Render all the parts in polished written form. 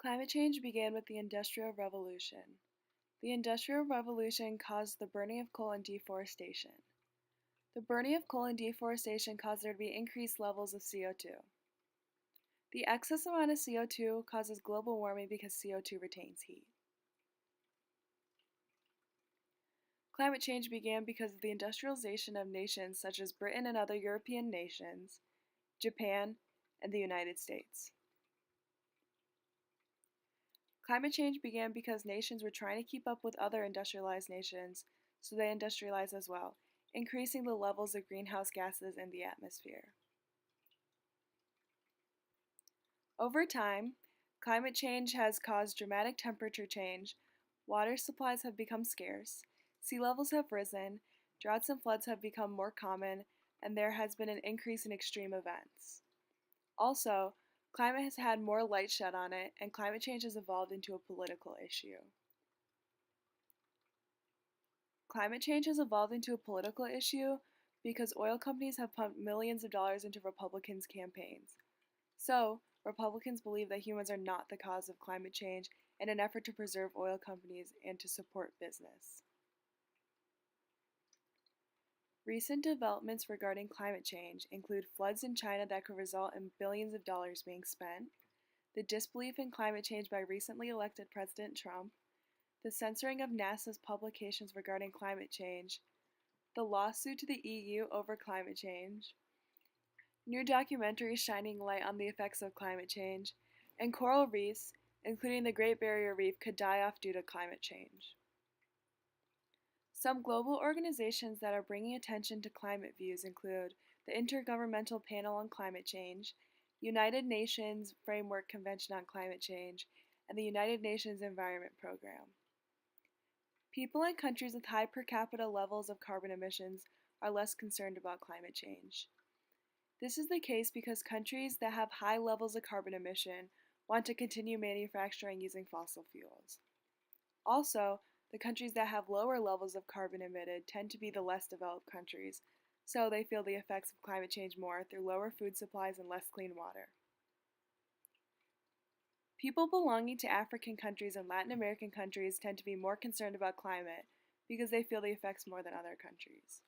Climate change began with the Industrial Revolution. The Industrial Revolution caused the burning of coal and deforestation. The burning of coal and deforestation caused there to be increased levels of CO2. The excess amount of CO2 causes global warming because CO2 retains heat. Climate change began because of the industrialization of nations such as Britain and other European nations, Japan, and the United States. Climate change began because nations were trying to keep up with other industrialized nations, so they industrialized as well, increasing the levels of greenhouse gases in the atmosphere. Over time, climate change has caused dramatic temperature change, water supplies have become scarce, sea levels have risen, droughts and floods have become more common, and there has been an increase in extreme events. Also, climate has had more light shed on it, and climate change has evolved into a political issue. Climate change has evolved into a political issue because oil companies have pumped millions of dollars into Republicans' campaigns. So, Republicans believe that humans are not the cause of climate change in an effort to preserve oil companies and to support business. Recent developments regarding climate change include floods in China that could result in billions of dollars being spent, the disbelief in climate change by recently elected President Trump, the censoring of NASA's publications regarding climate change, the lawsuit to the EU over climate change, new documentaries shining light on the effects of climate change, and coral reefs, including the Great Barrier Reef, could die off due to climate change. Some global organizations that are bringing attention to climate views include the Intergovernmental Panel on Climate Change, United Nations Framework Convention on Climate Change, and the United Nations Environment Program. People in countries with high per capita levels of carbon emissions are less concerned about climate change. This is the case because countries that have high levels of carbon emission want to continue manufacturing using fossil fuels. Also, the countries that have lower levels of carbon emitted tend to be the less developed countries, so they feel the effects of climate change more through lower food supplies and less clean water. People belonging to African countries and Latin American countries tend to be more concerned about climate because they feel the effects more than other countries.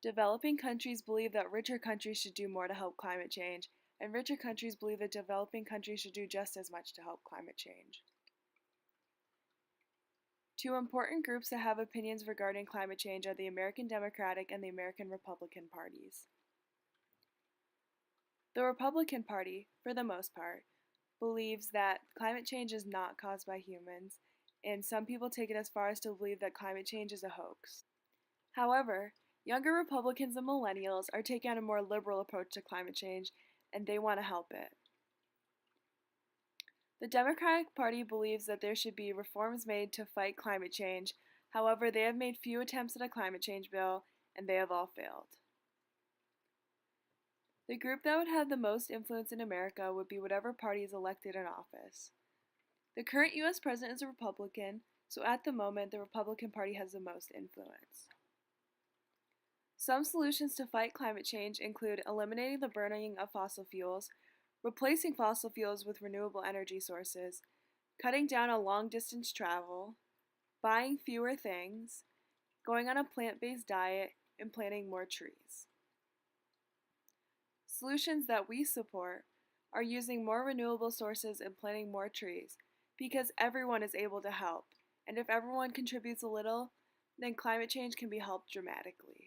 Developing countries believe that richer countries should do more to help climate change, and richer countries believe that developing countries should do just as much to help climate change. Two important groups that have opinions regarding climate change are the American Democratic and the American Republican parties. The Republican Party, for the most part, believes that climate change is not caused by humans, and some people take it as far as to believe that climate change is a hoax. However, younger Republicans and millennials are taking on a more liberal approach to climate change, and they want to help it. The Democratic Party believes that there should be reforms made to fight climate change. However, they have made few attempts at a climate change bill, and they have all failed. The group that would have the most influence in America would be whatever party is elected in office. The current U.S. president is a Republican, so at the moment, the Republican Party has the most influence. Some solutions to fight climate change include eliminating the burning of fossil fuels, replacing fossil fuels with renewable energy sources, cutting down on long-distance travel, buying fewer things, going on a plant-based diet, and planting more trees. Solutions that we support are using more renewable sources and planting more trees because everyone is able to help, and if everyone contributes a little, then climate change can be helped dramatically.